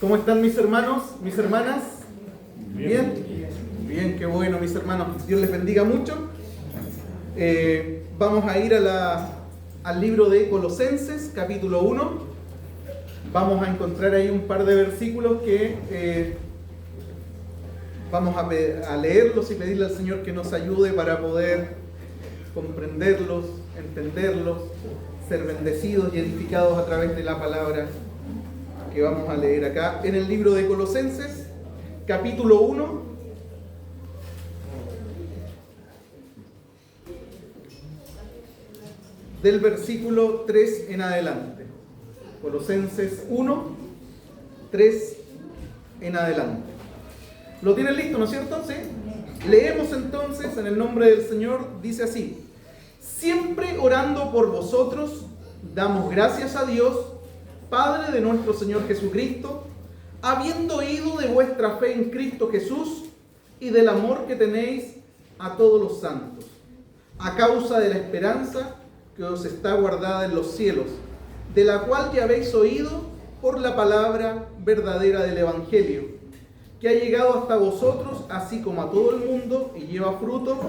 ¿Cómo están mis hermanos, mis hermanas? ¿Bien? Bien, qué bueno mis hermanos. Dios les bendiga mucho. Vamos a ir al libro de Colosenses, capítulo 1. Vamos a encontrar ahí un par de versículos que vamos a leerlos y pedirle al Señor que nos ayude para poder comprenderlos, entenderlos, ser bendecidos y edificados a través de la palabra que vamos a leer acá en el libro de Colosenses, capítulo 1. Del versículo 3 en adelante. Colosenses 1, 3 en adelante. ¿Lo tienen listo, no es cierto? ¿Sí? Leemos entonces en el nombre del Señor, dice así: siempre orando por vosotros, damos gracias a Dios, Padre de nuestro Señor Jesucristo, habiendo oído de vuestra fe en Cristo Jesús y del amor que tenéis a todos los santos, a causa de la esperanza que os está guardada en los cielos, de la cual ya habéis oído por la palabra verdadera del Evangelio, que ha llegado hasta vosotros, así como a todo el mundo, y lleva fruto,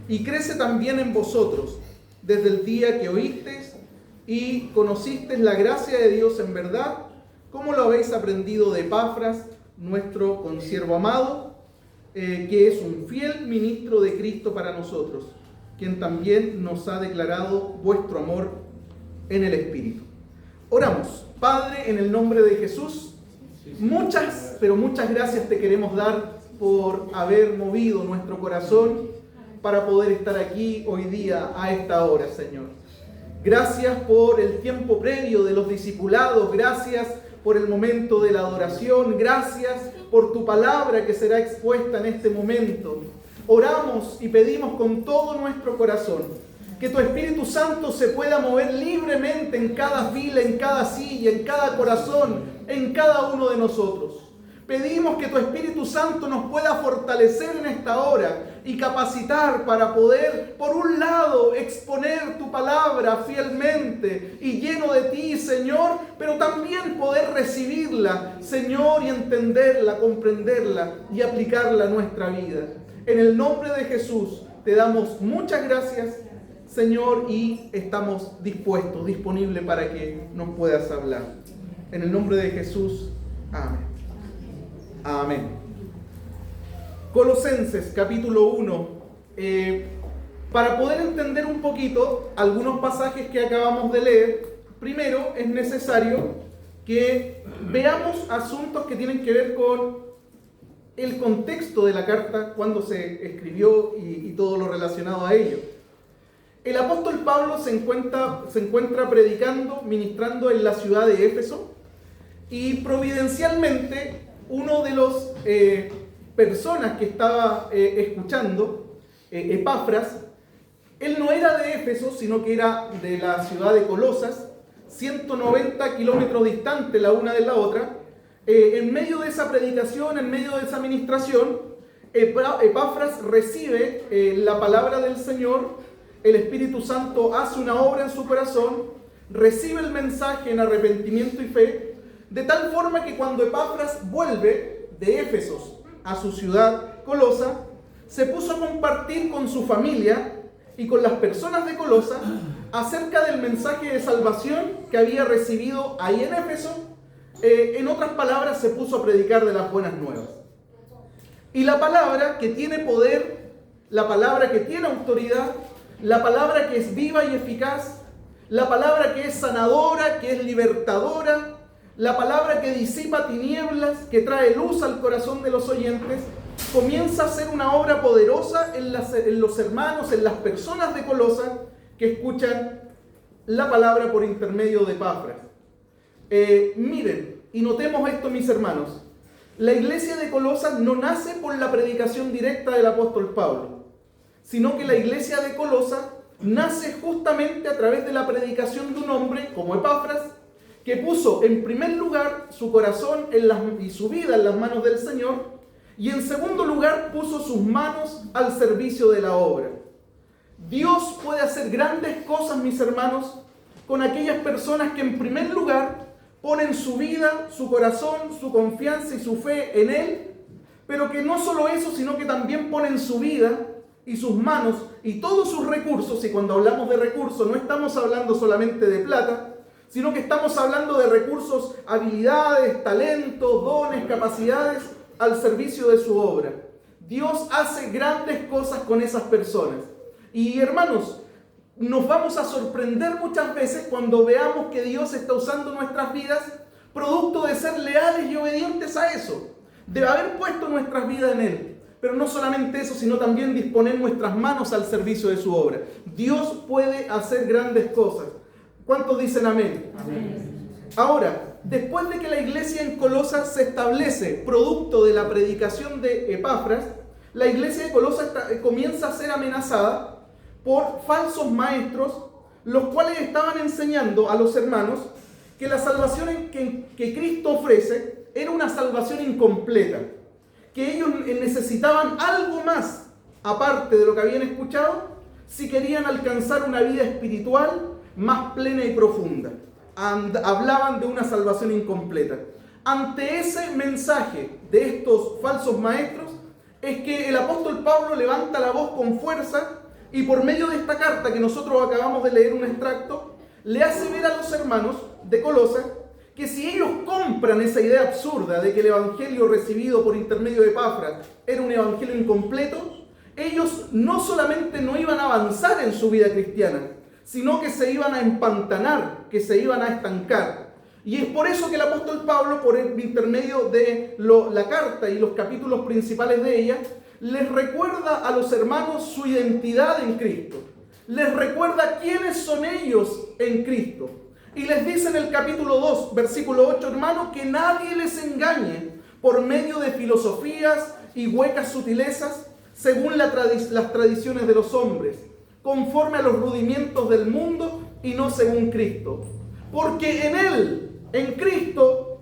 y crece también en vosotros, desde el día que oísteis y conocisteis la gracia de Dios en verdad, como lo habéis aprendido de Epafras, nuestro consiervo amado, que es un fiel ministro de Cristo para nosotros, quien también nos ha declarado vuestro amor en el Espíritu. Oramos. Padre, en el nombre de Jesús, muchas, pero muchas gracias te queremos dar por haber movido nuestro corazón para poder estar aquí hoy día a esta hora, Señor. Gracias por el tiempo previo de los discipulados, gracias por el momento de la adoración, gracias por tu palabra que será expuesta en este momento. Oramos y pedimos con todo nuestro corazón que tu Espíritu Santo se pueda mover libremente en cada fila, en cada silla, en cada corazón, en cada uno de nosotros. Pedimos que tu Espíritu Santo nos pueda fortalecer en esta hora y capacitar para poder, por un lado, exponer tu palabra fielmente y lleno de ti, Señor, pero también poder recibirla, Señor, y entenderla, comprenderla y aplicarla a nuestra vida. En el nombre de Jesús te damos muchas gracias, Señor, y estamos dispuestos, disponibles para que nos puedas hablar. En el nombre de Jesús, amén. Amén. Colosenses, capítulo 1. Para poder entender un poquito algunos pasajes que acabamos de leer, primero es necesario que veamos asuntos que tienen que ver con el contexto de la carta, cuando se escribió y todo lo relacionado a ello. El apóstol Pablo se encuentra predicando, ministrando en la ciudad de Éfeso, y providencialmente uno de los personas que estaba escuchando, Epafras, él no era de Éfeso, sino que era de la ciudad de Colosas, 190 kilómetros distante la una de la otra. En medio de esa predicación, en medio de esa administración, Epafras recibe la palabra del Señor, el Espíritu Santo hace una obra en su corazón, recibe el mensaje en arrepentimiento y fe, de tal forma que cuando Epafras vuelve de Éfeso a su ciudad Colosa, se puso a compartir con su familia y con las personas de Colosa acerca del mensaje de salvación que había recibido ahí en Éfeso. En otras palabras, se puso a predicar de las buenas nuevas. Y la palabra que tiene poder, la palabra que tiene autoridad, la palabra que es viva y eficaz, la palabra que es sanadora, que es libertadora, la palabra que disipa tinieblas, que trae luz al corazón de los oyentes, comienza a ser una obra poderosa en los hermanos, en las personas de Colosa que escuchan la palabra por intermedio de Epafras. Miren y notemos esto, mis hermanos. La iglesia de Colosas no nace por la predicación directa del apóstol Pablo, sino que la iglesia de Colosas nace justamente a través de la predicación de un hombre como Epafras, que puso en primer lugar su corazón y su vida en las manos del Señor, y en segundo lugar puso sus manos al servicio de la obra. Dios puede hacer grandes cosas, mis hermanos, con aquellas personas que en primer lugar ponen su vida, su corazón, su confianza y su fe en Él, pero que no solo eso, sino que también ponen su vida y sus manos y todos sus recursos, y cuando hablamos de recursos no estamos hablando solamente de plata, sino que estamos hablando de recursos, habilidades, talentos, dones, capacidades al servicio de su obra. Dios hace grandes cosas con esas personas. Y hermanos, nos vamos a sorprender muchas veces cuando veamos que Dios está usando nuestras vidas producto de ser leales y obedientes a eso, de haber puesto nuestras vidas en Él. Pero no solamente eso, sino también disponer nuestras manos al servicio de su obra. Dios puede hacer grandes cosas. ¿Cuántos dicen amén? Amén. Ahora, después de que la iglesia en Colosas se establece producto de la predicación de Epafras, la iglesia de Colosas comienza a ser amenazada por falsos maestros, los cuales estaban enseñando a los hermanos que la salvación que Cristo ofrece era una salvación incompleta, que ellos necesitaban algo más aparte de lo que habían escuchado si querían alcanzar una vida espiritual más plena y profunda. Hablaban de una salvación incompleta. Ante ese mensaje de estos falsos maestros es que el apóstol Pablo levanta la voz con fuerza y por medio de esta carta que nosotros acabamos de leer un extracto, le hace ver a los hermanos de Colosas que si ellos compran esa idea absurda de que el evangelio recibido por intermedio de Epafras era un evangelio incompleto, ellos no solamente no iban a avanzar en su vida cristiana, sino que se iban a empantanar, que se iban a estancar. Y es por eso que el apóstol Pablo, por el intermedio de la carta y los capítulos principales de ella, les recuerda a los hermanos su identidad en Cristo. Les recuerda quiénes son ellos en Cristo. Y les dice en el capítulo 2, versículo 8, hermano, que nadie les engañe por medio de filosofías y huecas sutilezas, según las tradiciones de los hombres, conforme a los rudimientos del mundo y no según Cristo. Porque en Él, en Cristo,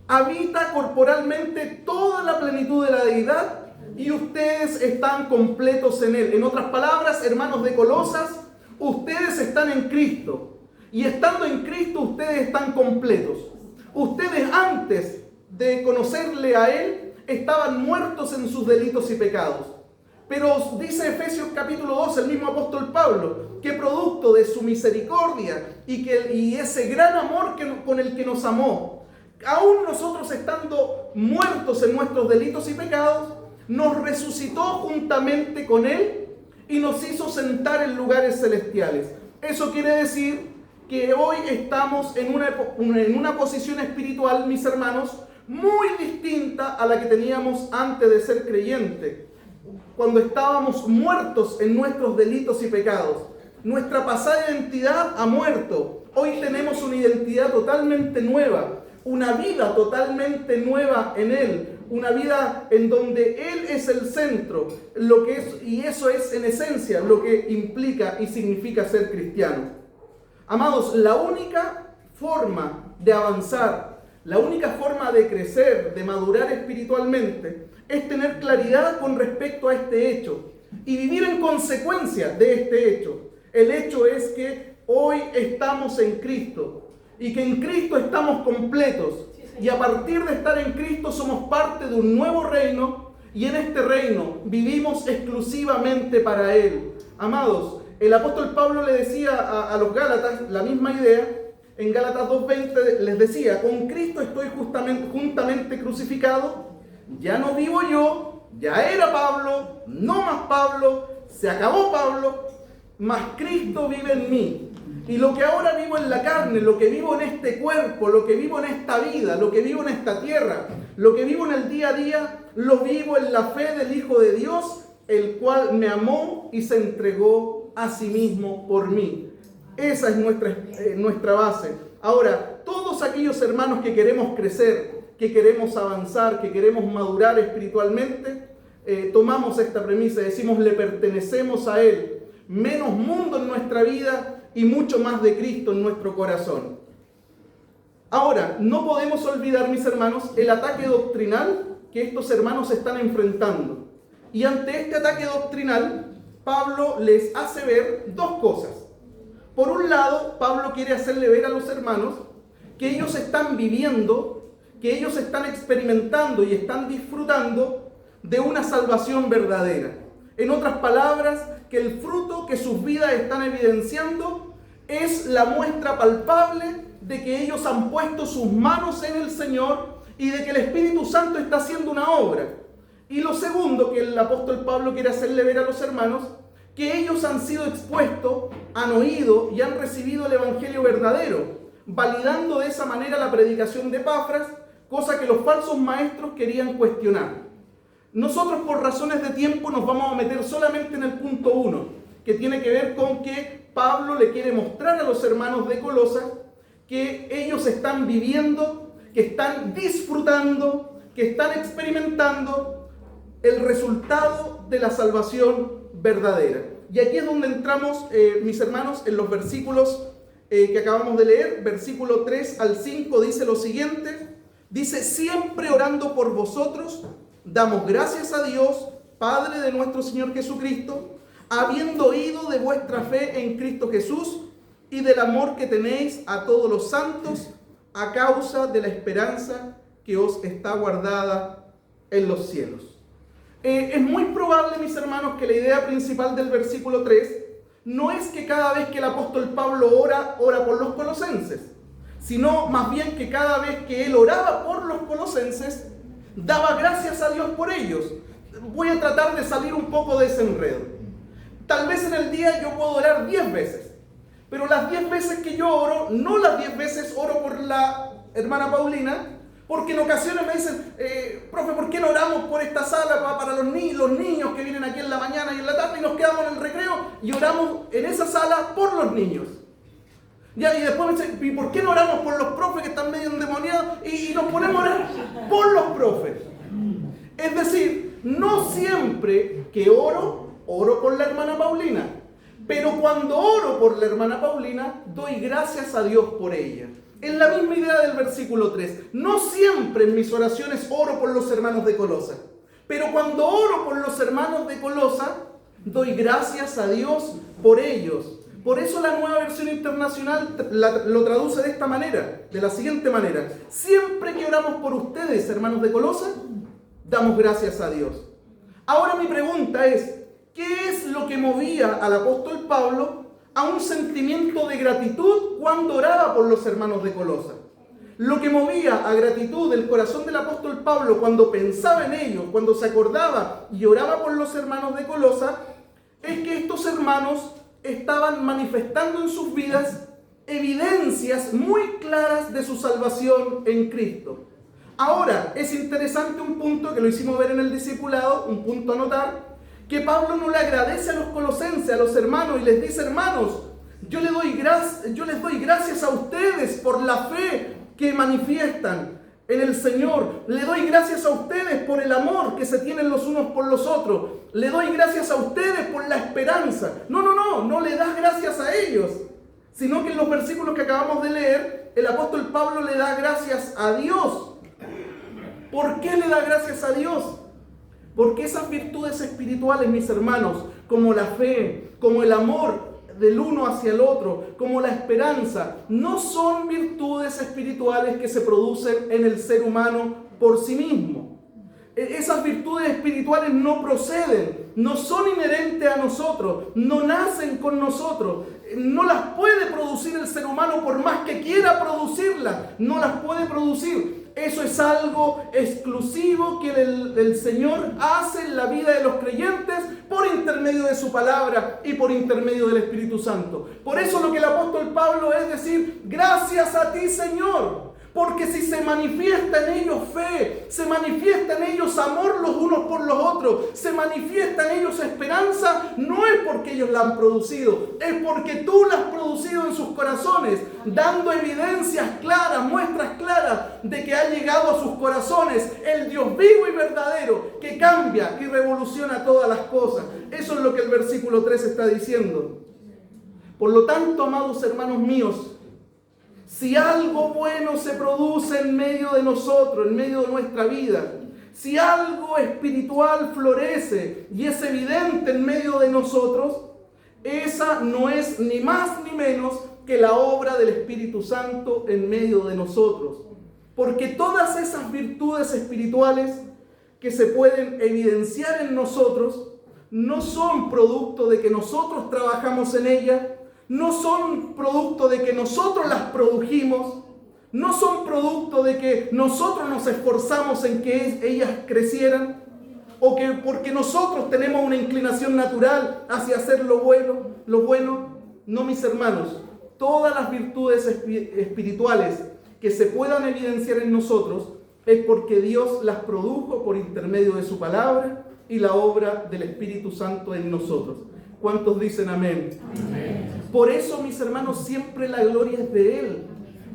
habita corporalmente toda la plenitud de la deidad y ustedes están completos en Él. En otras palabras, hermanos de Colosas, ustedes están en Cristo. Y estando en Cristo, ustedes están completos. Ustedes antes de conocerle a Él, estaban muertos en sus delitos y pecados. Pero dice Efesios capítulo 2, el mismo apóstol Pablo, que producto de su misericordia y ese gran amor con el que nos amó, aún nosotros estando muertos en nuestros delitos y pecados, nos resucitó juntamente con Él y nos hizo sentar en lugares celestiales. Eso quiere decir que hoy estamos en una posición espiritual, mis hermanos, muy distinta a la que teníamos antes de ser creyentes, cuando estábamos muertos en nuestros delitos y pecados. Nuestra pasada identidad ha muerto. Hoy tenemos una identidad totalmente nueva, una vida totalmente nueva en Él, una vida en donde Él es el centro, y eso es en esencia lo que implica y significa ser cristiano. Amados, la única forma de avanzar, la única forma de crecer, de madurar espiritualmente, es tener claridad con respecto a este hecho y vivir en consecuencia de este hecho. El hecho es que hoy estamos en Cristo y que en Cristo estamos completos. Y a partir de estar en Cristo somos parte de un nuevo reino y en este reino vivimos exclusivamente para Él. Amados, el apóstol Pablo le decía a los Gálatas la misma idea. En Gálatas 2:20 les decía, con Cristo estoy juntamente crucificado, ya no vivo yo, ya era Pablo, no más Pablo, se acabó Pablo, mas Cristo vive en mí. Y lo que ahora vivo en la carne, lo que vivo en este cuerpo, lo que vivo en esta vida, lo que vivo en esta tierra, lo que vivo en el día a día, lo vivo en la fe del Hijo de Dios, el cual me amó y se entregó a sí mismo por mí. Esa es nuestra base. Ahora, todos aquellos hermanos que queremos crecer, que queremos avanzar, que queremos madurar espiritualmente, tomamos esta premisa y decimos, le pertenecemos a Él. Menos mundo en nuestra vida y mucho más de Cristo en nuestro corazón. Ahora, no podemos olvidar, mis hermanos, el ataque doctrinal que estos hermanos están enfrentando. Y ante este ataque doctrinal, Pablo les hace ver dos cosas. Por un lado, Pablo quiere hacerle ver a los hermanos que ellos están viviendo, que ellos están experimentando y están disfrutando de una salvación verdadera. En otras palabras, que el fruto que sus vidas están evidenciando es la muestra palpable de que ellos han puesto sus manos en el Señor y de que el Espíritu Santo está haciendo una obra. Y lo segundo que el apóstol Pablo quiere hacerle ver a los hermanos, que ellos han sido expuestos, han oído y han recibido el Evangelio verdadero, validando de esa manera la predicación de Epafras, cosa que los falsos maestros querían cuestionar. Nosotros por razones de tiempo nos vamos a meter solamente en el punto 1, que tiene que ver con que Pablo le quiere mostrar a los hermanos de Colosas que ellos están viviendo, que están disfrutando, que están experimentando el resultado de la salvación verdadera. Y aquí es donde entramos, mis hermanos, en los versículos que acabamos de leer. Versículo 3 al 5 dice lo siguiente. Dice: siempre orando por vosotros, damos gracias a Dios, Padre de nuestro Señor Jesucristo, habiendo oído de vuestra fe en Cristo Jesús y del amor que tenéis a todos los santos a causa de la esperanza que os está guardada en los cielos. Es muy probable, mis hermanos, que la idea principal del versículo 3 no es que cada vez que el apóstol Pablo ora por los colosenses, sino más bien que cada vez que él oraba por los colosenses, daba gracias a Dios por ellos. Voy a tratar de salir un poco de ese enredo. Tal vez en el día yo puedo orar 10 veces, pero las 10 veces que yo oro, no las 10 veces oro por la hermana Paulina, porque en ocasiones me dicen, profe, ¿por qué no oramos por esta sala para los niños que vienen aquí en la mañana y en la tarde, y nos quedamos en el recreo y oramos en esa sala por los niños? Ya, y después me dicen, ¿y por qué no oramos por los profes que están medio endemoniados? Y nos ponemos a orar por los profes. Es decir, no siempre que oro por la hermana Paulina, pero cuando oro por la hermana Paulina, doy gracias a Dios por ella. Es la misma idea del versículo 3. No siempre en mis oraciones oro por los hermanos de Colosas, pero cuando oro por los hermanos de Colosas, doy gracias a Dios por ellos. Por eso la Nueva Versión Internacional lo traduce de esta manera, de la siguiente manera: siempre que oramos por ustedes, hermanos de Colosas, damos gracias a Dios. Ahora mi pregunta es, ¿qué es lo que movía al apóstol Pablo a un sentimiento de gratitud cuando oraba por los hermanos de Colosas? Lo que movía a gratitud el corazón del apóstol Pablo cuando pensaba en ellos, cuando se acordaba y oraba por los hermanos de Colosas, es que estos hermanos estaban manifestando en sus vidas evidencias muy claras de su salvación en Cristo. Ahora, es interesante un punto que lo hicimos ver en el discipulado, un punto a notar, que Pablo no le agradece a los colosenses, a los hermanos, y les dice: hermanos, yo les doy gracias a ustedes por la fe que manifiestan en el Señor. Le doy gracias a ustedes por el amor que se tienen los unos por los otros. Le doy gracias a ustedes por la esperanza. No le das gracias a ellos, sino que en los versículos que acabamos de leer, el apóstol Pablo le da gracias a Dios. ¿Por qué le da gracias a Dios? Porque esas virtudes espirituales, mis hermanos, como la fe, como el amor del uno hacia el otro, como la esperanza, no son virtudes espirituales que se producen en el ser humano por sí mismo. Esas virtudes espirituales no proceden, no son inherentes a nosotros, no nacen con nosotros, no las puede producir el ser humano por más que quiera producirlas, no las puede producir. Eso es algo exclusivo que el Señor hace en la vida de los creyentes por intermedio de su palabra y por intermedio del Espíritu Santo. Por eso lo que el apóstol Pablo es decir: gracias a ti, Señor. Porque si se manifiesta en ellos fe, se manifiesta en ellos amor los unos por los otros, se manifiesta en ellos esperanza, no es porque ellos la han producido, es porque tú la has producido en sus corazones, dando evidencias claras, muestras claras de que ha llegado a sus corazones el Dios vivo y verdadero que cambia y revoluciona todas las cosas. Eso es lo que el versículo 3 está diciendo. Por lo tanto, amados hermanos míos, si algo bueno se produce en medio de nosotros, en medio de nuestra vida, si algo espiritual florece y es evidente en medio de nosotros, esa no es ni más ni menos que la obra del Espíritu Santo en medio de nosotros. Porque todas esas virtudes espirituales que se pueden evidenciar en nosotros no son producto de que nosotros trabajamos en ellas, no son producto de que nosotros las produjimos, no son producto de que nosotros nos esforzamos en que ellas crecieran, o que porque nosotros tenemos una inclinación natural hacia hacer lo bueno. No, mis hermanos, todas las virtudes espirituales que se puedan evidenciar en nosotros es porque Dios las produjo por intermedio de su palabra y la obra del Espíritu Santo en nosotros. ¿Cuántos dicen amén? Amén. Por eso, mis hermanos, siempre la gloria es de Él.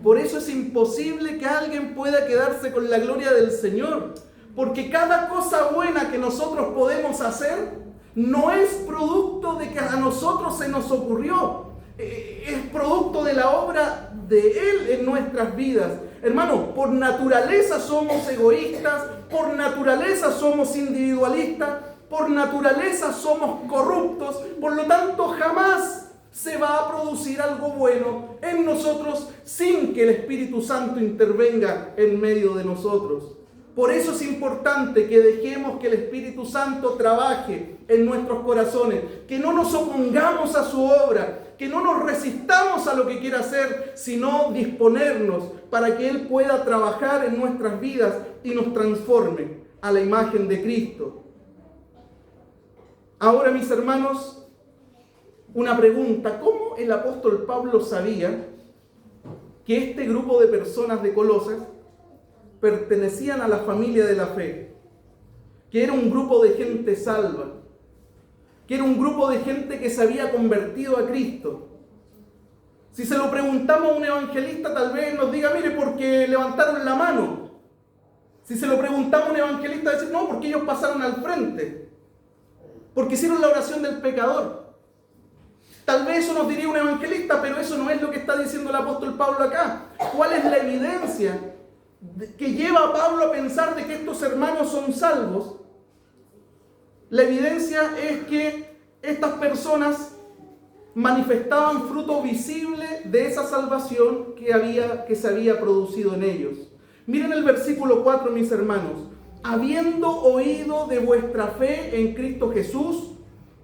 Por eso es imposible que alguien pueda quedarse con la gloria del Señor. Porque cada cosa buena que nosotros podemos hacer no es producto de que a nosotros se nos ocurrió. Es producto de la obra de Él en nuestras vidas. Hermano, por naturaleza somos egoístas, por naturaleza somos individualistas, por naturaleza somos corruptos. Por lo tanto, jamás se va a producir algo bueno en nosotros sin que el Espíritu Santo intervenga en medio de nosotros. Por eso es importante que dejemos que el Espíritu Santo trabaje en nuestros corazones, que no nos opongamos a su obra, que no nos resistamos a lo que quiera hacer, sino disponernos para que Él pueda trabajar en nuestras vidas y nos transforme a la imagen de Cristo. Ahora, mis hermanos, una pregunta: ¿cómo el apóstol Pablo sabía que este grupo de personas de Colosas pertenecían a la familia de la fe? Que era un grupo de gente salva, que era un grupo de gente que se había convertido a Cristo. Si se lo preguntamos a un evangelista, tal vez nos diga: mire, porque levantaron la mano. Si se lo preguntamos a un evangelista, va a decir: no, porque ellos pasaron al frente, porque hicieron la oración del pecador. Tal vez eso nos diría un evangelista, pero eso no es lo que está diciendo el apóstol Pablo acá. ¿Cuál es la evidencia que lleva a Pablo a pensar de que estos hermanos son salvos? La evidencia es que estas personas manifestaban fruto visible de esa salvación que se había producido en ellos. Miren el versículo 4, mis hermanos. Habiendo oído de vuestra fe en Cristo Jesús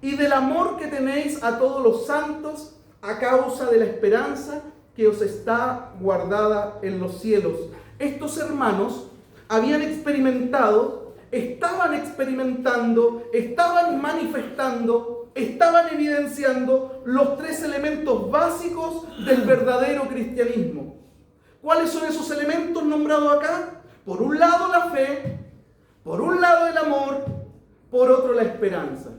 y del amor que tenéis a todos los santos a causa de la esperanza que os está guardada en los cielos. Estos hermanos habían experimentado, estaban experimentando, estaban manifestando, estaban evidenciando los tres elementos básicos del verdadero cristianismo. ¿Cuáles son esos elementos nombrados acá? Por un lado la fe, por un lado el amor, por otro la esperanza.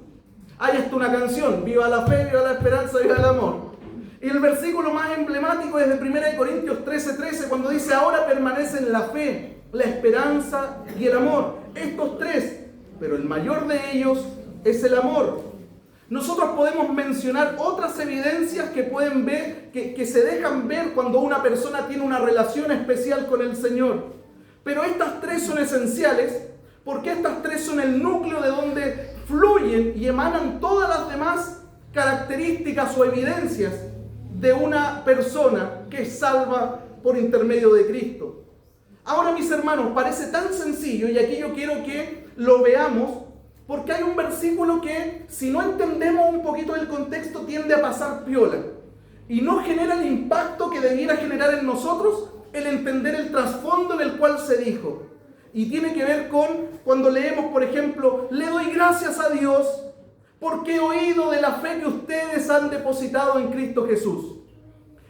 Hay hasta una canción: viva la fe, viva la esperanza, viva el amor. Y el versículo más emblemático es de 1 Corintios 13:13, cuando dice: ahora permanecen la fe, la esperanza y el amor. Estos tres, pero el mayor de ellos es el amor. Nosotros podemos mencionar otras evidencias que pueden ver, que se dejan ver cuando una persona tiene una relación especial con el Señor. Pero estas tres son esenciales, porque estas tres son el núcleo de donde fluyen y emanan todas las demás características o evidencias de una persona que es salva por intermedio de Cristo. Ahora, mis hermanos, parece tan sencillo, y aquí yo quiero que lo veamos, porque hay un versículo que, si no entendemos un poquito el contexto, tiende a pasar piola y no genera el impacto que debiera generar en nosotros el entender el trasfondo en el cual se dijo. Y tiene que ver con cuando leemos, por ejemplo: le doy gracias a Dios porque he oído de la fe que ustedes han depositado en Cristo Jesús.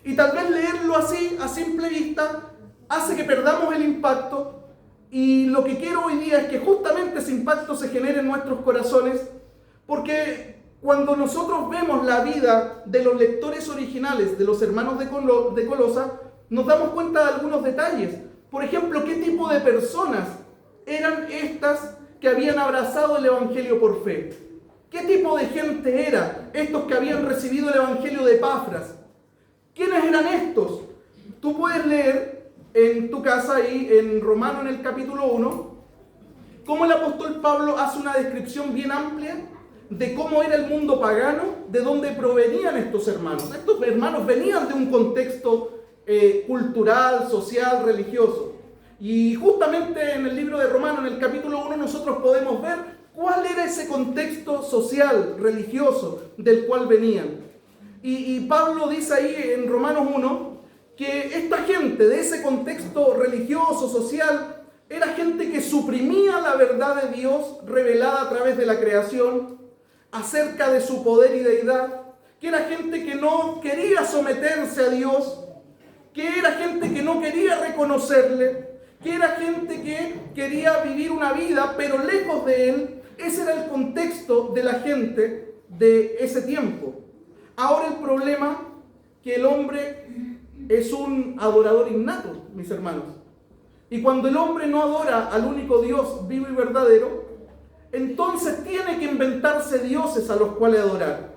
Y tal vez leerlo así, a simple vista, hace que perdamos el impacto. Y lo que quiero hoy día es que justamente ese impacto se genere en nuestros corazones, porque cuando nosotros vemos la vida de los lectores originales, de los hermanos de Colosa, nos damos cuenta de algunos detalles. Por ejemplo, ¿qué tipo de personas eran estas que habían abrazado el Evangelio por fe? ¿Qué tipo de gente eran estos que habían recibido el Evangelio de Epafras? ¿Quiénes eran estos? Tú puedes leer en tu casa ahí en Romano, en el capítulo 1, cómo el apóstol Pablo hace una descripción bien amplia de cómo era el mundo pagano, de dónde provenían estos hermanos. Estos hermanos venían de un contexto cultural, social, religioso. Y justamente en el libro de Romanos, en el capítulo 1, nosotros podemos ver cuál era ese contexto social, religioso, del cual venían. Y Pablo dice ahí en Romanos 1 que esta gente de ese contexto religioso, social, era gente que suprimía la verdad de Dios revelada a través de la creación acerca de su poder y deidad, que era gente que no quería someterse a Dios, que era gente que no quería reconocerle, que era gente que quería vivir una vida pero lejos de Él. Ese era el contexto de la gente de ese tiempo. Ahora el problema que el hombre es un adorador innato, mis hermanos. Y cuando el hombre no adora al único Dios vivo y verdadero, entonces tiene que inventarse dioses a los cuales adorar,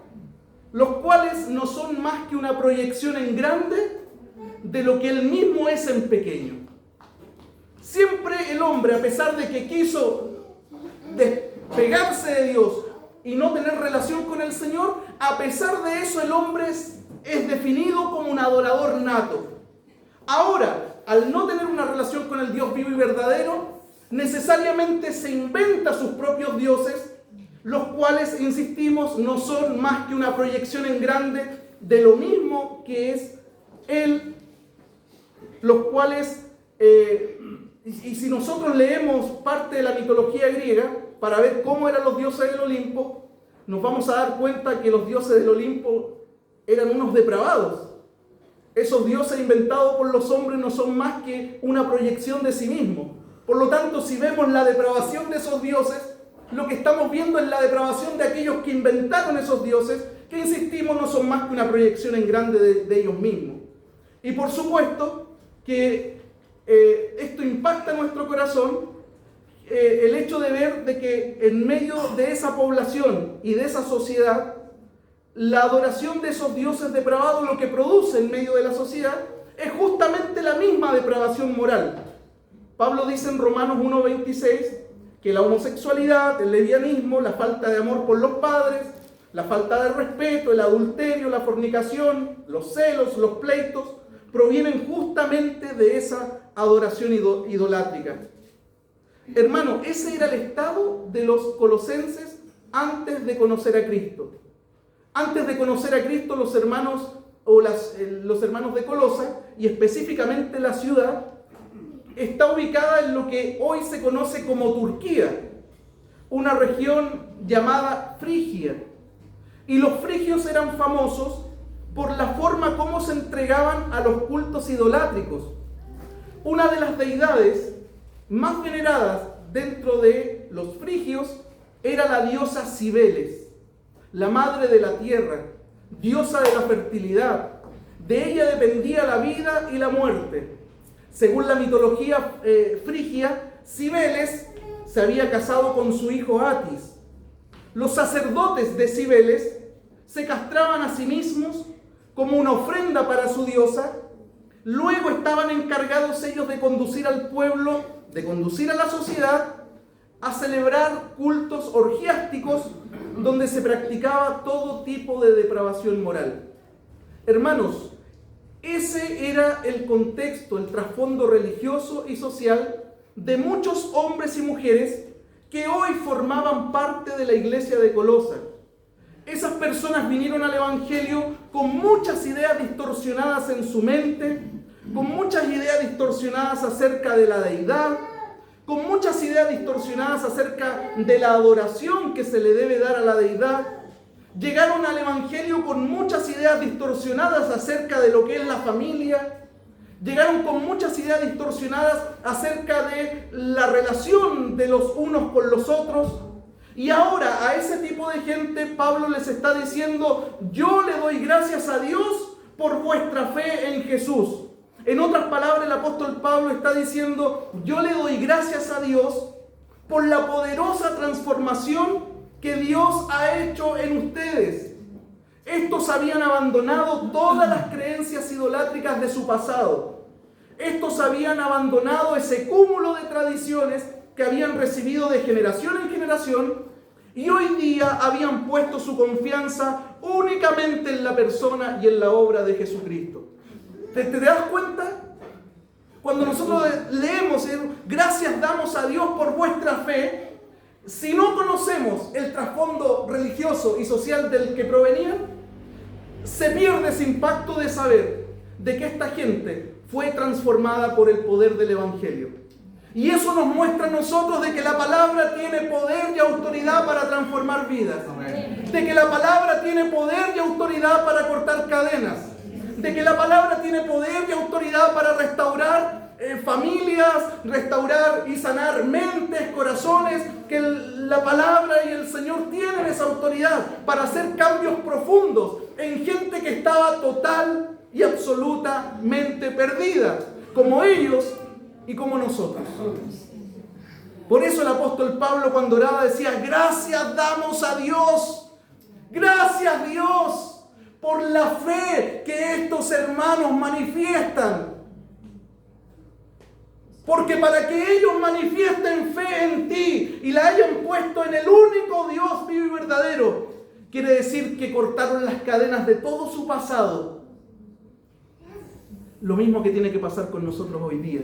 los cuales no son más que una proyección en grande de lo que él mismo es en pequeño. Siempre el hombre, a pesar de que quiso despegarse de Dios y no tener relación con el Señor, a pesar de eso el hombre es definido como un adorador nato. Ahora, al no tener una relación con el Dios vivo y verdadero, necesariamente se inventa sus propios dioses, los cuales, insistimos, no son más que una proyección en grande de lo mismo que es Él, los cuales, y si nosotros leemos parte de la mitología griega, para ver cómo eran los dioses del Olimpo, nos vamos a dar cuenta que los dioses del Olimpo eran unos depravados. Esos dioses inventados por los hombres no son más que una proyección de sí mismos. Por lo tanto, si vemos la depravación de esos dioses, lo que estamos viendo es la depravación de aquellos que inventaron esos dioses, que insistimos no son más que una proyección en grande de ellos mismos. Y por supuesto que esto impacta nuestro corazón, el hecho de ver de que en medio de esa población y de esa sociedad, la adoración de esos dioses depravados lo que produce en medio de la sociedad es justamente la misma depravación moral. Pablo dice en Romanos 1:26 que la homosexualidad, el lesbianismo, la falta de amor por los padres, la falta de respeto, el adulterio, la fornicación, los celos, los pleitos, provienen justamente de esa adoración idolátrica. Hermano, ese era el estado de los colosenses antes de conocer a Cristo. Antes de conocer a Cristo, los hermanos de Colosa, y específicamente la ciudad, está ubicada en lo que hoy se conoce como Turquía, una región llamada Frigia. Y los frigios eran famosos por la forma como se entregaban a los cultos idolátricos. Una de las deidades más veneradas dentro de los frigios era la diosa Cibeles, la madre de la tierra, diosa de la fertilidad. De ella dependía la vida y la muerte. Según la mitología frigia, Cibeles se había casado con su hijo Atis. Los sacerdotes de Cibeles se castraban a sí mismos como una ofrenda para su diosa. Luego estaban encargados ellos de conducir al pueblo, de conducir a la sociedad a celebrar cultos orgiásticos donde se practicaba todo tipo de depravación moral. Hermanos, ese era el contexto, el trasfondo religioso y social de muchos hombres y mujeres que hoy formaban parte de la iglesia de Colosa. Esas personas vinieron al Evangelio con muchas ideas distorsionadas en su mente, con muchas ideas distorsionadas acerca de la deidad, con muchas ideas distorsionadas acerca de la adoración que se le debe dar a la deidad. Llegaron al Evangelio con muchas ideas distorsionadas acerca de lo que es la familia. Llegaron con muchas ideas distorsionadas acerca de la relación de los unos con los otros. Y ahora a ese tipo de gente Pablo les está diciendo: yo le doy gracias a Dios por vuestra fe en Jesús. En otras palabras, el apóstol Pablo está diciendo: yo le doy gracias a Dios por la poderosa transformación que Dios ha hecho en ustedes. Estos habían abandonado todas las creencias idolátricas de su pasado. Estos habían abandonado ese cúmulo de tradiciones que habían recibido de generación en generación, Y hoy día habían puesto su confianza únicamente en la persona y en la obra de Jesucristo. ¿Te das cuenta? Cuando nosotros leemos, gracias damos a Dios por vuestra fe, si no conocemos el trasfondo religioso y social del que provenían, se pierde ese impacto de saber de que esta gente fue transformada por el poder del Evangelio. Y eso nos muestra a nosotros de que la palabra tiene poder y autoridad para transformar vidas. De que la palabra tiene poder y autoridad para cortar cadenas. De que la palabra tiene poder y autoridad para restaurar familias, restaurar y sanar mentes, corazones, que la palabra y el Señor tienen esa autoridad para hacer cambios profundos en gente que estaba total y absolutamente perdida, como ellos y como nosotros. Por eso el apóstol Pablo, cuando oraba, decía: gracias damos a Dios, gracias Dios por la fe que estos hermanos manifiestan. Porque para que ellos manifiesten fe en ti y la hayan puesto en el único Dios vivo y verdadero, quiere decir que cortaron las cadenas de todo su pasado. Lo mismo que tiene que pasar con nosotros hoy día.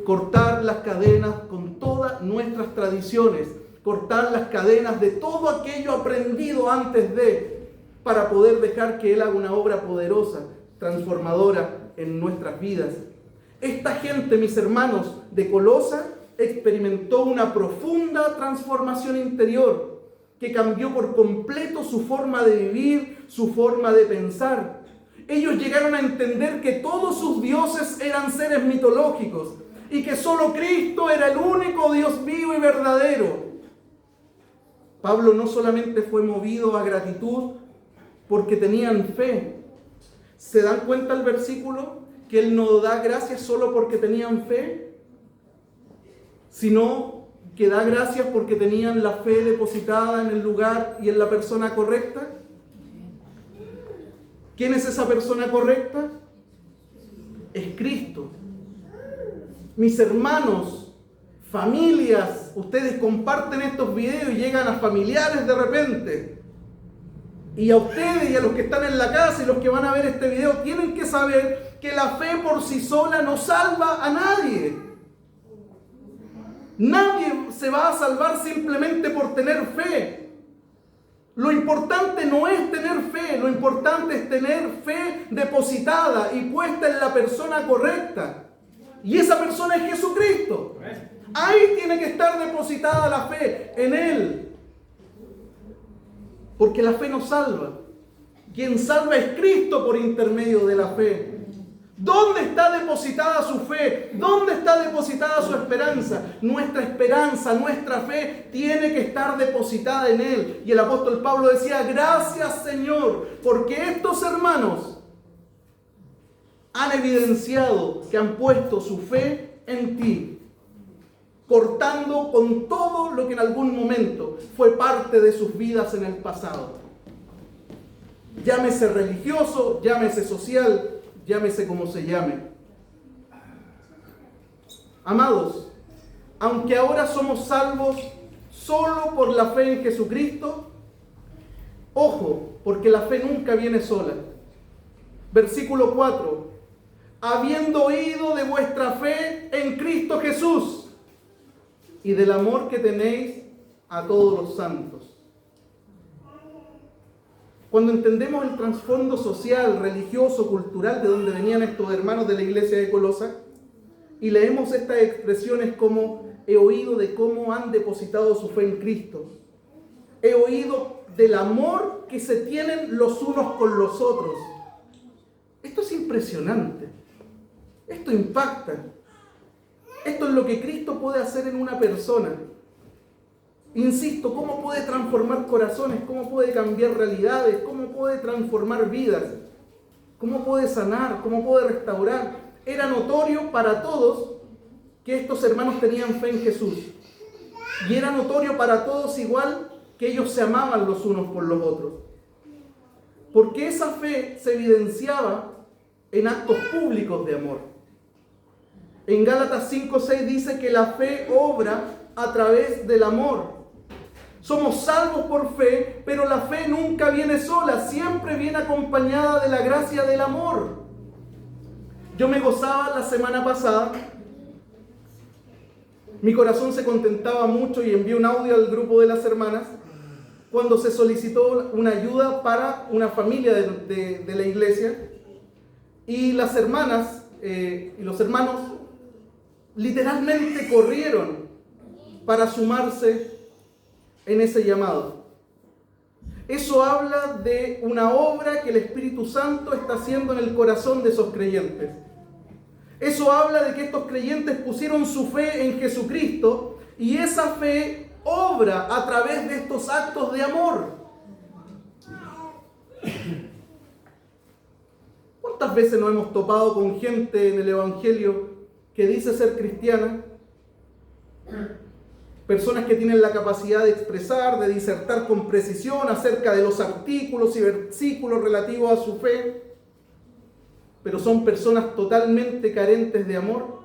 Cortar las cadenas con todas nuestras tradiciones, cortar las cadenas de todo aquello aprendido antes de, para poder dejar que Él haga una obra poderosa, transformadora en nuestras vidas. Esta gente, mis hermanos, de Colosa, experimentó una profunda transformación interior que cambió por completo su forma de vivir, su forma de pensar. Ellos llegaron a entender que todos sus dioses eran seres mitológicos y que solo Cristo era el único Dios vivo y verdadero. Pablo no solamente fue movido a gratitud porque tenían fe. ¿Se dan cuenta el versículo? Que Él no da gracias solo porque tenían fe, sino que da gracias porque tenían la fe depositada en el lugar y en la persona correcta. ¿Quién es esa persona correcta? Es Cristo. Mis hermanos, familias, ustedes comparten estos videos y llegan a familiares de repente. Y a ustedes y a los que están en la casa y los que van a ver este video tienen que saber que la fe por sí sola no salva a nadie. Nadie se va a salvar simplemente por tener fe. Lo importante no es tener fe, lo importante es tener fe depositada y puesta en la persona correcta. Y esa persona es Jesucristo. Ahí tiene que estar depositada la fe, en Él. Porque la fe nos salva. Quien salva es Cristo por intermedio de la fe. ¿Dónde está depositada su fe? ¿Dónde está depositada su esperanza? Nuestra esperanza, nuestra fe tiene que estar depositada en Él. Y el apóstol Pablo decía: gracias Señor, porque estos hermanos han evidenciado que han puesto su fe en ti, cortando con todo lo que en algún momento fue parte de sus vidas en el pasado. Llámese religioso, llámese social, llámese como se llame. Amados, aunque ahora somos salvos solo por la fe en Jesucristo, ojo, porque la fe nunca viene sola. Versículo 4. Habiendo oído de vuestra fe en Cristo Jesús y del amor que tenéis a todos los santos. Cuando entendemos el trasfondo social, religioso, cultural de donde venían estos hermanos de la iglesia de Colosa y leemos estas expresiones como: he oído de cómo han depositado su fe en Cristo, he oído del amor que se tienen los unos con los otros. Esto es impresionante, esto impacta, esto es lo que Cristo puede hacer en una persona. Insisto, cómo puede transformar corazones, cómo puede cambiar realidades, cómo puede transformar vidas, cómo puede sanar, cómo puede restaurar. Era notorio para todos que estos hermanos tenían fe en Jesús. Y era notorio para todos igual que ellos se amaban los unos por los otros. Porque esa fe se evidenciaba en actos públicos de amor. En Gálatas 5:6 dice que la fe obra a través del amor. Somos salvos por fe, pero la fe nunca viene sola, siempre viene acompañada de la gracia del amor. Yo me gozaba la semana pasada, mi corazón se contentaba mucho y envié un audio al grupo de las hermanas cuando se solicitó una ayuda para una familia de la iglesia, y las hermanas y los hermanos literalmente corrieron para sumarse en ese llamado. Eso habla de una obra que el Espíritu Santo está haciendo en el corazón de esos creyentes. Eso habla de que estos creyentes pusieron su fe en Jesucristo, y esa fe obra a través de estos actos de amor. ¿Cuántas veces nos hemos topado con gente en el Evangelio que dice ser cristiana? Personas que tienen la capacidad de expresar, de disertar con precisión acerca de los artículos y versículos relativos a su fe, pero son personas totalmente carentes de amor.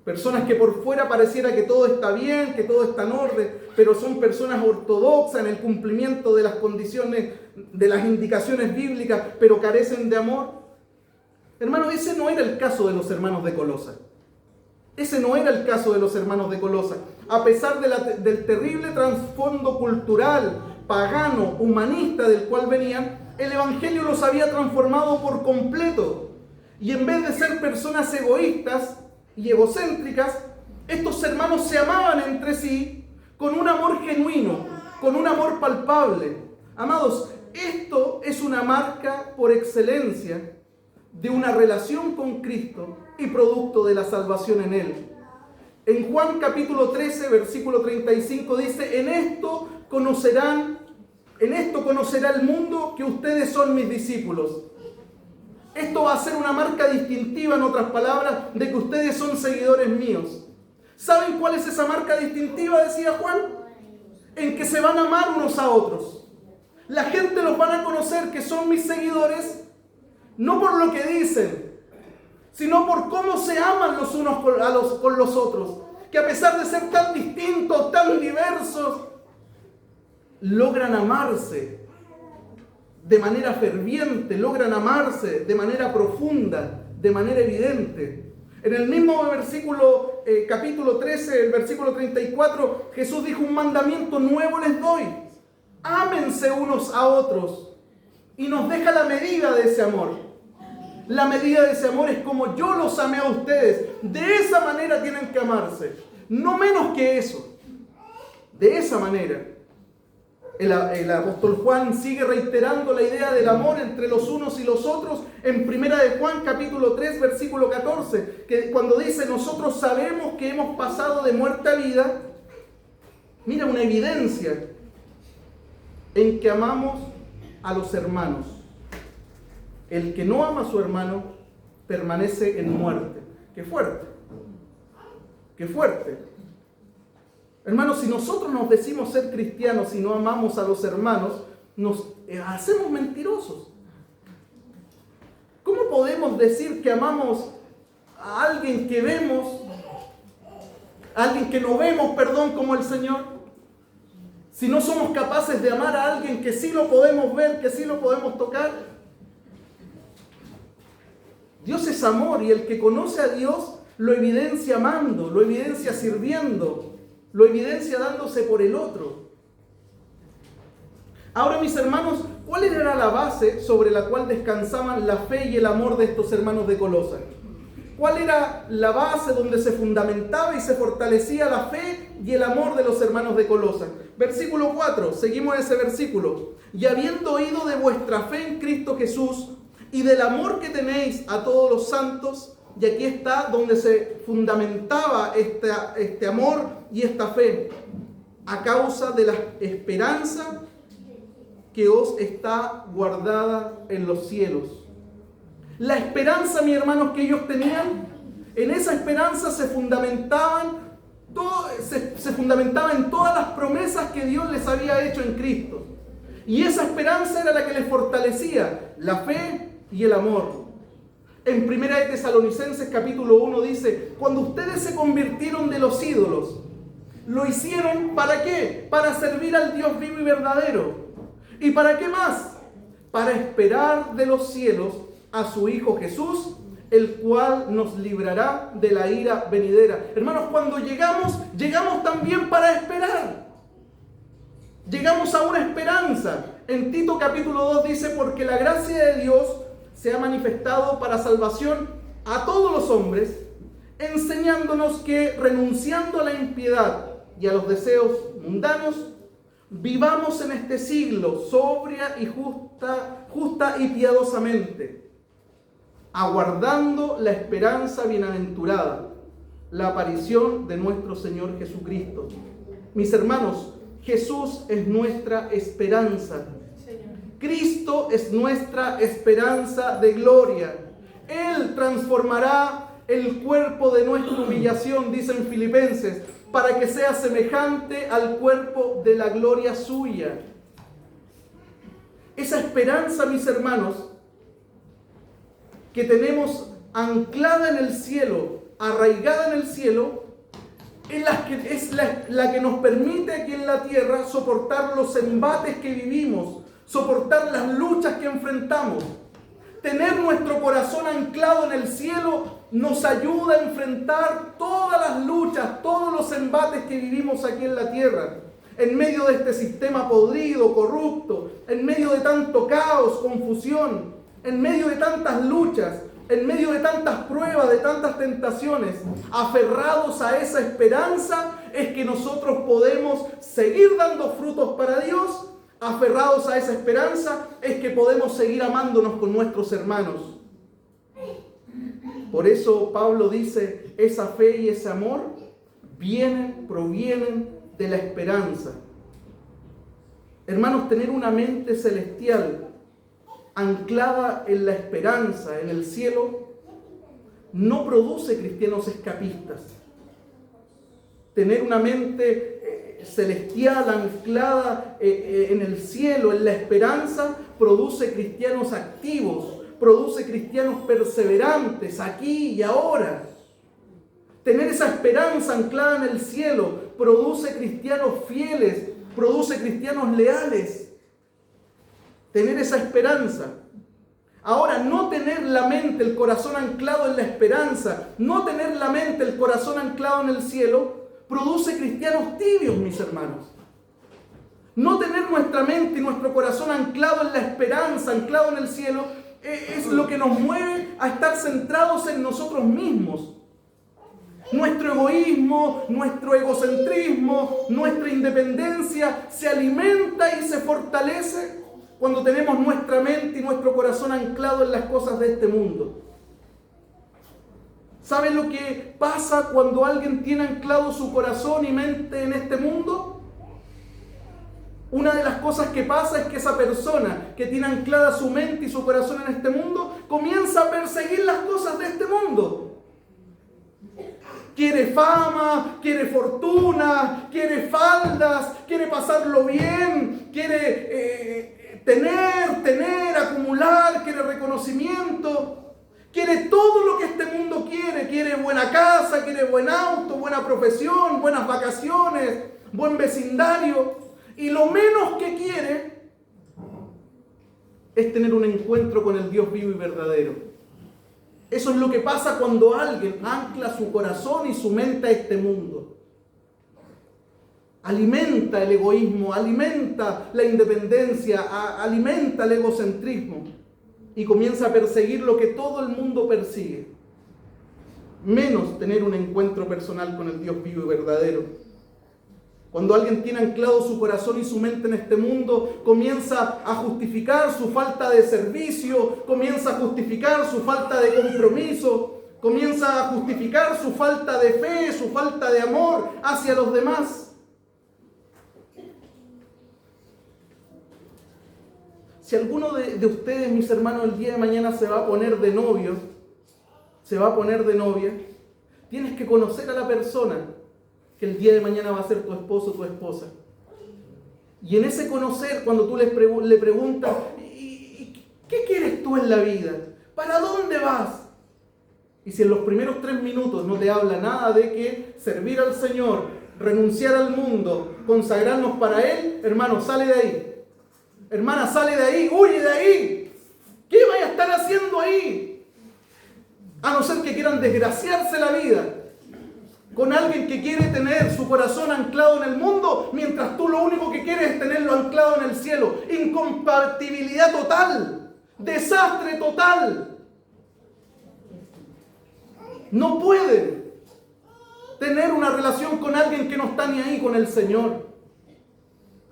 Personas que por fuera pareciera que todo está bien, que todo está en orden, pero son personas ortodoxas en el cumplimiento de las condiciones, de las indicaciones bíblicas, pero carecen de amor. Hermano, ese no era el caso de los hermanos de Colosas. Ese no era el caso de los hermanos de Colosas. A pesar del terrible trasfondo cultural, pagano, humanista del cual venían, el Evangelio los había transformado por completo. Y en vez de ser personas egoístas y egocéntricas, estos hermanos se amaban entre sí con un amor genuino, con un amor palpable. Amados, esto es una marca por excelencia de una relación con Cristo y producto de la salvación en Él. En Juan capítulo 13, versículo 35 dice: en esto conocerá el mundo que ustedes son mis discípulos. Esto va a ser una marca distintiva, en otras palabras, de que ustedes son seguidores míos. ¿Saben cuál es esa marca distintiva? Decía Juan. En que se van a amar unos a otros. La gente los van a conocer que son mis seguidores, no por lo que dicen, sino por cómo se aman los unos con los otros. Que a pesar de ser tan distintos, tan diversos, logran amarse de manera ferviente, logran amarse de manera profunda, de manera evidente. En el mismo versículo, capítulo 13, el versículo 34, Jesús dijo: un mandamiento nuevo les doy: ámense unos a otros. Y nos deja la medida de ese amor. La medida de ese amor es como yo los amé a ustedes. De esa manera tienen que amarse. No menos que eso. De esa manera. El apóstol Juan sigue reiterando la idea del amor entre los unos y los otros en Primera de Juan capítulo 3 versículo 14, que cuando dice: nosotros sabemos que hemos pasado de muerte a vida. Mira, una evidencia en que amamos a los hermanos. El que no ama a su hermano permanece en muerte. ¡Qué fuerte! ¡Qué fuerte! Hermanos, si nosotros nos decimos ser cristianos y no amamos a los hermanos, nos hacemos mentirosos. ¿Cómo podemos decir que amamos a alguien que vemos, a alguien que no vemos, como el Señor, si no somos capaces de amar a alguien que sí lo podemos ver, que sí lo podemos tocar? Dios es amor, y el que conoce a Dios lo evidencia amando, lo evidencia sirviendo, lo evidencia dándose por el otro. Ahora, mis hermanos, ¿cuál era la base sobre la cual descansaban la fe y el amor de estos hermanos de Colosas? ¿Cuál era la base donde se fundamentaba y se fortalecía la fe y el amor de los hermanos de Colosas? Versículo 4, seguimos ese versículo. Y habiendo oído de vuestra fe en Cristo Jesús y del amor que tenéis a todos los santos, y aquí está donde se fundamentaba este amor y esta fe, a causa de la esperanza que os está guardada en los cielos. La esperanza, mis hermanos, que ellos tenían, en esa esperanza se fundamentaba en todas las promesas que Dios les había hecho en Cristo. Y esa esperanza era la que les fortalecía, la fe y el amor. En Primera de Tesalonicenses capítulo 1 dice: cuando ustedes se convirtieron de los ídolos Lo hicieron ¿para qué? Para servir al Dios vivo y verdadero. ¿Y para qué más? Para esperar de los cielos a su Hijo Jesús, el cual nos librará de la ira venidera. Hermanos, cuando llegamos también para esperar. Llegamos a una esperanza. En Tito capítulo 2 dice, porque la gracia de Dios se ha manifestado para salvación a todos los hombres, enseñándonos que renunciando a la impiedad y a los deseos mundanos, vivamos en este siglo sobria y justa y piadosamente, aguardando la esperanza bienaventurada, la aparición de nuestro Señor Jesucristo. Mis hermanos, Jesús es nuestra esperanza. Cristo es nuestra esperanza de gloria. Él transformará el cuerpo de nuestra humillación, dicen Filipenses, para que sea semejante al cuerpo de la gloria suya. Esa esperanza, mis hermanos, que tenemos anclada en el cielo, arraigada en el cielo, es la que nos permite aquí en la tierra soportar los embates que vivimos, soportar las luchas que enfrentamos. Tener nuestro corazón anclado en el cielo nos ayuda a enfrentar todas las luchas, todos los embates que vivimos aquí en la tierra. En medio de este sistema podrido, corrupto, en medio de tanto caos, confusión, en medio de tantas luchas, en medio de tantas pruebas, de tantas tentaciones, aferrados a esa esperanza, es que nosotros podemos seguir dando frutos para Dios. Aferrados a esa esperanza, es que podemos seguir amándonos con nuestros hermanos. Por eso Pablo dice, esa fe y ese amor provienen de la esperanza. Hermanos, tener una mente celestial anclada en la esperanza, en el cielo, no produce cristianos escapistas. Tener una mente celestial anclada en el cielo, en la esperanza, produce cristianos activos, produce cristianos perseverantes aquí y ahora. Tener esa esperanza anclada en el cielo produce cristianos fieles, produce cristianos leales. Tener esa esperanza. Ahora, no tener la mente, el corazón anclado en la esperanza, no tener la mente, el corazón anclado en el cielo, produce cristianos tibios, mis hermanos. No tener nuestra mente y nuestro corazón anclado en la esperanza, anclado en el cielo, es lo que nos mueve a estar centrados en nosotros mismos. Nuestro egoísmo, nuestro egocentrismo, nuestra independencia se alimenta y se fortalece cuando tenemos nuestra mente y nuestro corazón anclado en las cosas de este mundo. ¿Saben lo que pasa cuando alguien tiene anclado su corazón y mente en este mundo? Una de las cosas que pasa es que esa persona que tiene anclada su mente y su corazón en este mundo comienza a perseguir las cosas de este mundo. Quiere fama, quiere fortuna, quiere faldas, quiere pasarlo bien, quiere tener, acumular, quiere reconocimiento, quiere todo lo que este mundo quiere. Quiere buena casa, quiere buen auto, buena profesión, buenas vacaciones, buen vecindario. Y lo menos que quiere es tener un encuentro con el Dios vivo y verdadero. Eso es lo que pasa cuando alguien ancla su corazón y su mente a este mundo. Alimenta el egoísmo, alimenta la independencia, alimenta el egocentrismo y comienza a perseguir lo que todo el mundo persigue. Menos tener un encuentro personal con el Dios vivo y verdadero. Cuando alguien tiene anclado su corazón y su mente en este mundo, comienza a justificar su falta de servicio, comienza a justificar su falta de compromiso, comienza a justificar su falta de fe, su falta de amor hacia los demás. Si alguno de ustedes, mis hermanos, el día de mañana se va a poner de novio, se va a poner de novia, tienes que conocer a la persona que el día de mañana va a ser tu esposo o tu esposa. Y en ese conocer, cuando tú le preguntas, ¿qué quieres tú en la vida? ¿Para dónde vas? Y si en los primeros 3 minutos no te habla nada de que servir al Señor, renunciar al mundo, consagrarnos para Él, hermano, sale de ahí. Hermana, sale de ahí, huye de ahí. ¿Qué vaya a estar haciendo ahí? A no ser que quieran desgraciarse la vida con alguien que quiere tener su corazón anclado en el mundo, mientras tú lo único que quieres es tenerlo anclado en el cielo. Incompatibilidad total, desastre total. No pueden tener una relación con alguien que no está ni ahí con el Señor.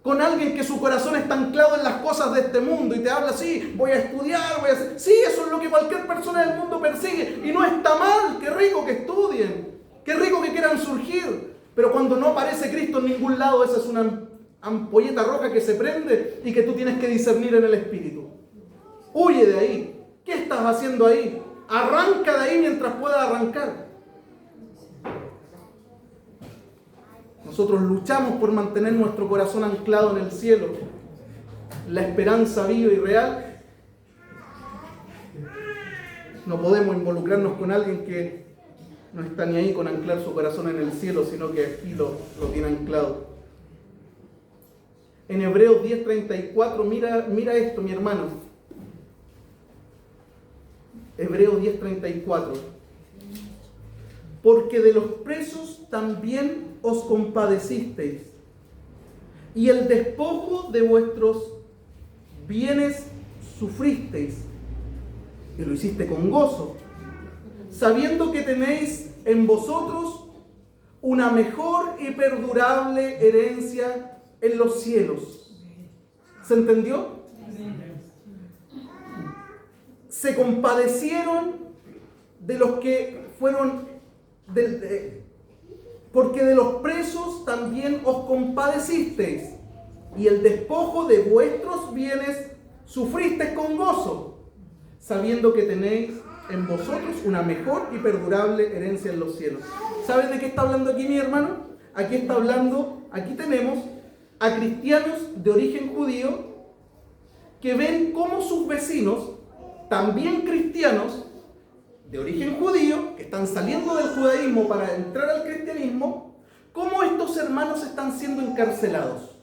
Con alguien que su corazón está anclado en las cosas de este mundo y te habla así, voy a estudiar, voy a hacer... Sí, eso es lo que cualquier persona del mundo persigue y no está mal, qué rico que estudien, qué rico que quieran surgir, pero cuando no aparece Cristo en ningún lado, esa es una ampolleta roja que se prende y que tú tienes que discernir en el Espíritu. Huye de ahí. ¿Qué estás haciendo ahí? Arranca de ahí mientras pueda arrancar. Nosotros luchamos por mantener nuestro corazón anclado en el cielo, la esperanza viva y real. No podemos involucrarnos con alguien que no está ni ahí con anclar su corazón en el cielo, sino que aquí lo tiene anclado. En Hebreos 10:34, mira esto, mi hermano. Hebreos 10:34. Porque de los presos también os compadecisteis, y el despojo de vuestros bienes sufristeis, y lo hiciste con gozo, sabiendo que tenéis en vosotros una mejor y perdurable herencia en los cielos. ¿Se entendió? Se compadecieron de los que fueron porque de los presos también os compadecisteis, y el despojo de vuestros bienes sufristeis con gozo, sabiendo que tenéis en vosotros una mejor y perdurable herencia en los cielos. ¿Sabes de qué está hablando aquí, mi hermano? Aquí tenemos a cristianos de origen judío que ven cómo sus vecinos, también cristianos, de origen judío, que están saliendo del judaísmo para entrar al cristianismo, cómo estos hermanos están siendo encarcelados.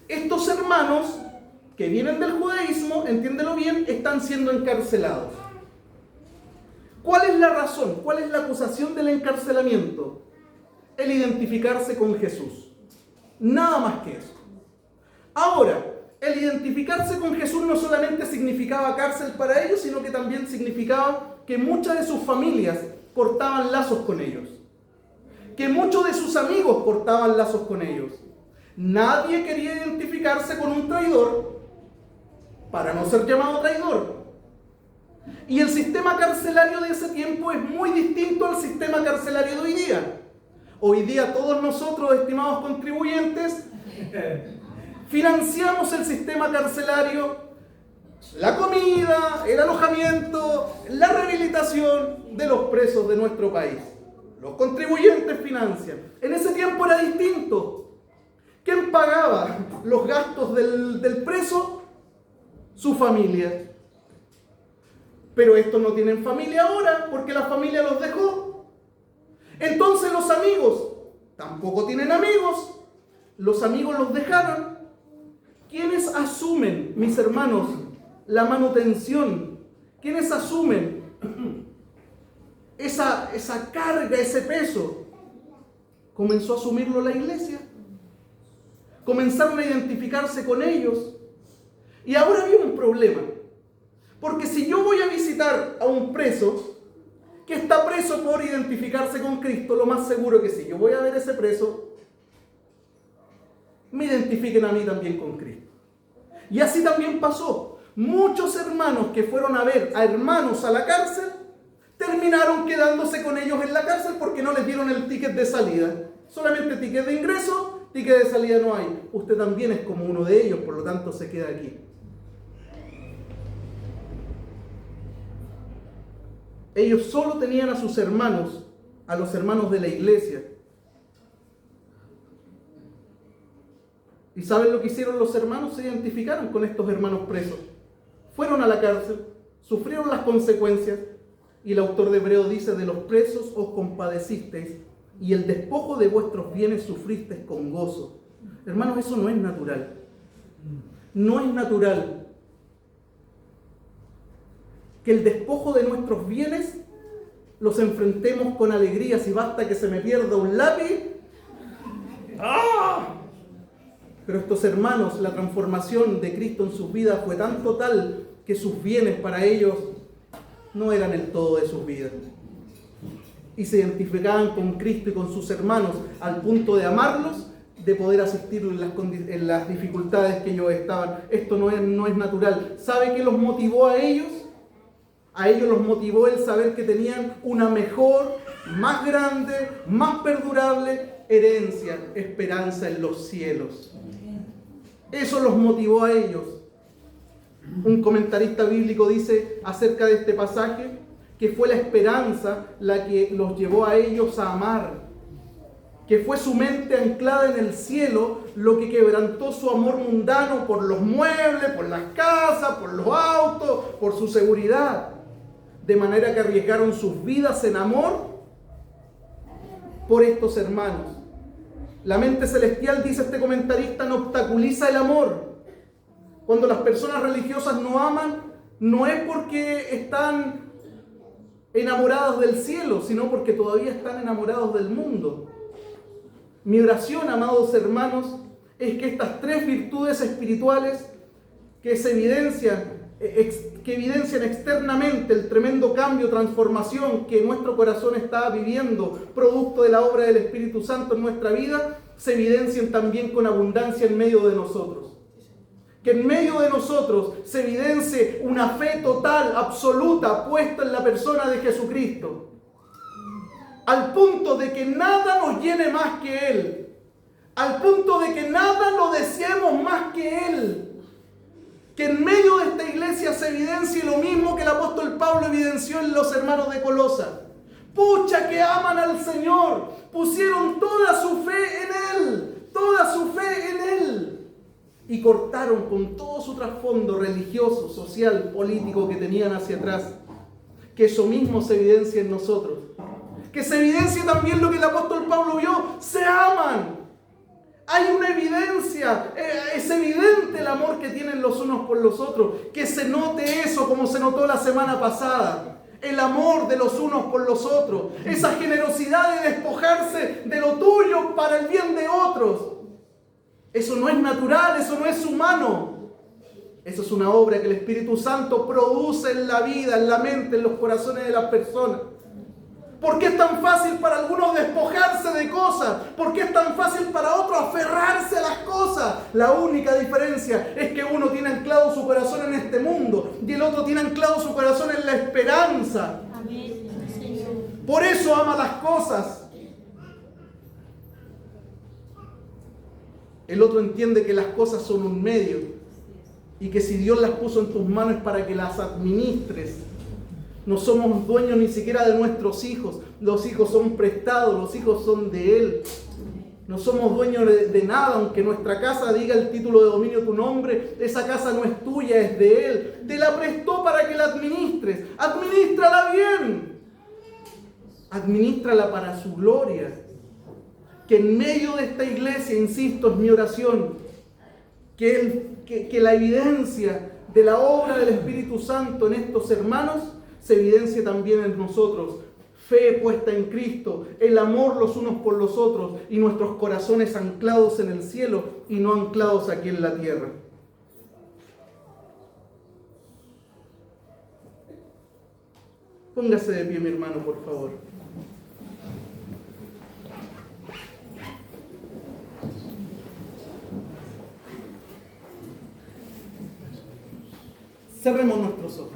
Estos hermanos que vienen del judaísmo, entiéndelo bien, están siendo encarcelados. ¿Cuál es la razón? ¿Cuál es la acusación del encarcelamiento? El identificarse con Jesús. Nada más que eso. Ahora, el identificarse con Jesús no solamente significaba cárcel para ellos, sino que también significaba que muchas de sus familias cortaban lazos con ellos. Que muchos de sus amigos cortaban lazos con ellos. Nadie quería identificarse con un traidor para no ser llamado traidor. Y el sistema carcelario de ese tiempo es muy distinto al sistema carcelario de hoy día. Hoy día todos nosotros, estimados contribuyentes, financiamos el sistema carcelario, la comida, el alojamiento, la rehabilitación de los presos de nuestro país. Los contribuyentes financian. En ese tiempo era distinto. ¿Quién pagaba los gastos del preso? Su familia. Pero estos no tienen familia ahora porque la familia los dejó. Entonces los amigos tampoco tienen amigos. Los amigos los dejaron. ¿Quiénes asumen, mis hermanos, la manutención? ¿Quiénes asumen esa carga, ese peso? Comenzó a asumirlo la iglesia. Comenzaron a identificarse con ellos. Y ahora había un problema. Porque si yo voy a visitar a un preso que está preso por identificarse con Cristo, lo más seguro que si yo voy a ver a ese preso, me identifiquen a mí también con Cristo. Y así también pasó. Muchos hermanos que fueron a ver a hermanos a la cárcel, terminaron quedándose con ellos en la cárcel porque no les dieron el ticket de salida. Solamente ticket de ingreso, ticket de salida no hay. Usted también es como uno de ellos, por lo tanto se queda aquí. Ellos solo tenían a sus hermanos, a los hermanos de la iglesia. ¿Y saben lo que hicieron los hermanos? Se identificaron con estos hermanos presos. Fueron a la cárcel, sufrieron las consecuencias Y el autor de Hebreos dice, de los presos os compadecisteis y el despojo de vuestros bienes sufristeis con gozo. Hermanos, eso no es natural. No es natural que el despojo de nuestros bienes los enfrentemos con alegría. Si basta que se me pierda un lápiz. ¡Ah! Pero estos hermanos, la transformación de Cristo en sus vidas fue tan total que sus bienes para ellos no eran el todo de sus vidas. Y se identificaban con Cristo y con sus hermanos al punto de amarlos, de poder asistirlos en las dificultades que ellos estaban. Esto no es natural. ¿Sabe qué los motivó a ellos? A ellos los motivó el saber que tenían una mejor, más grande, más perdurable herencia, esperanza en los cielos. Eso los motivó a ellos. Un comentarista bíblico dice acerca de este pasaje que fue la esperanza la que los llevó a ellos a amar, que fue su mente anclada en el cielo lo que quebrantó su amor mundano por los muebles, por las casas, por los autos, por su seguridad, de manera que arriesgaron sus vidas en amor por estos hermanos. La mente celestial, dice este comentarista, no obstaculiza el amor. Cuando las personas religiosas no aman, no es porque están enamorados del cielo, sino porque todavía están enamorados del mundo. Mi oración, amados hermanos, es que estas tres virtudes espirituales que se evidencian externamente el tremendo cambio, transformación que nuestro corazón está viviendo, producto de la obra del Espíritu Santo en nuestra vida, se evidencien también con abundancia en medio de nosotros. Que en medio de nosotros se evidencie una fe total, absoluta, puesta en la persona de Jesucristo. Al punto de que nada nos llene más que Él. Al punto de que nada lo deseemos más que Él. Que en medio de esta iglesia se evidencie lo mismo que el apóstol Pablo evidenció en los hermanos de Colosa. Pucha que aman al Señor. Pusieron toda su fe en Él. Toda su fe en Él. Y cortaron con todo su trasfondo religioso, social, político que tenían hacia atrás. Que eso mismo se evidencie en nosotros. Que se evidencie también lo que el apóstol Pablo vio. Se aman. Hay una evidencia. Es evidente el amor que tienen los unos por los otros. Que se note eso como se notó la semana pasada. El amor de los unos por los otros. Esa generosidad de despojarse de lo tuyo para el bien de otros. Eso no es natural, eso no es humano. Eso es una obra que el Espíritu Santo produce en la vida, en la mente, en los corazones de las personas. ¿Por qué es tan fácil para algunos despojarse de cosas? ¿Por qué es tan fácil para otros aferrarse a las cosas? La única diferencia es que uno tiene anclado su corazón en este mundo y el otro tiene anclado su corazón en la esperanza. Amén, Señor. Por eso ama las cosas. El otro entiende que las cosas son un medio y que si Dios las puso en tus manos es para que las administres. No somos dueños ni siquiera de nuestros hijos. Los hijos son prestados, los hijos son de Él. No somos dueños de nada, aunque nuestra casa diga el título de dominio tu nombre, esa casa no es tuya, es de Él. Te la prestó para que la administres. Administrala bien. Administrala para su gloria. Que en medio de esta iglesia, insisto, es mi oración, que la evidencia de la obra del Espíritu Santo en estos hermanos se evidencie también en nosotros. Fe puesta en Cristo, el amor los unos por los otros y nuestros corazones anclados en el cielo y no anclados aquí en la tierra. Póngase de pie, mi hermano, por favor. Cerremos nuestros ojos.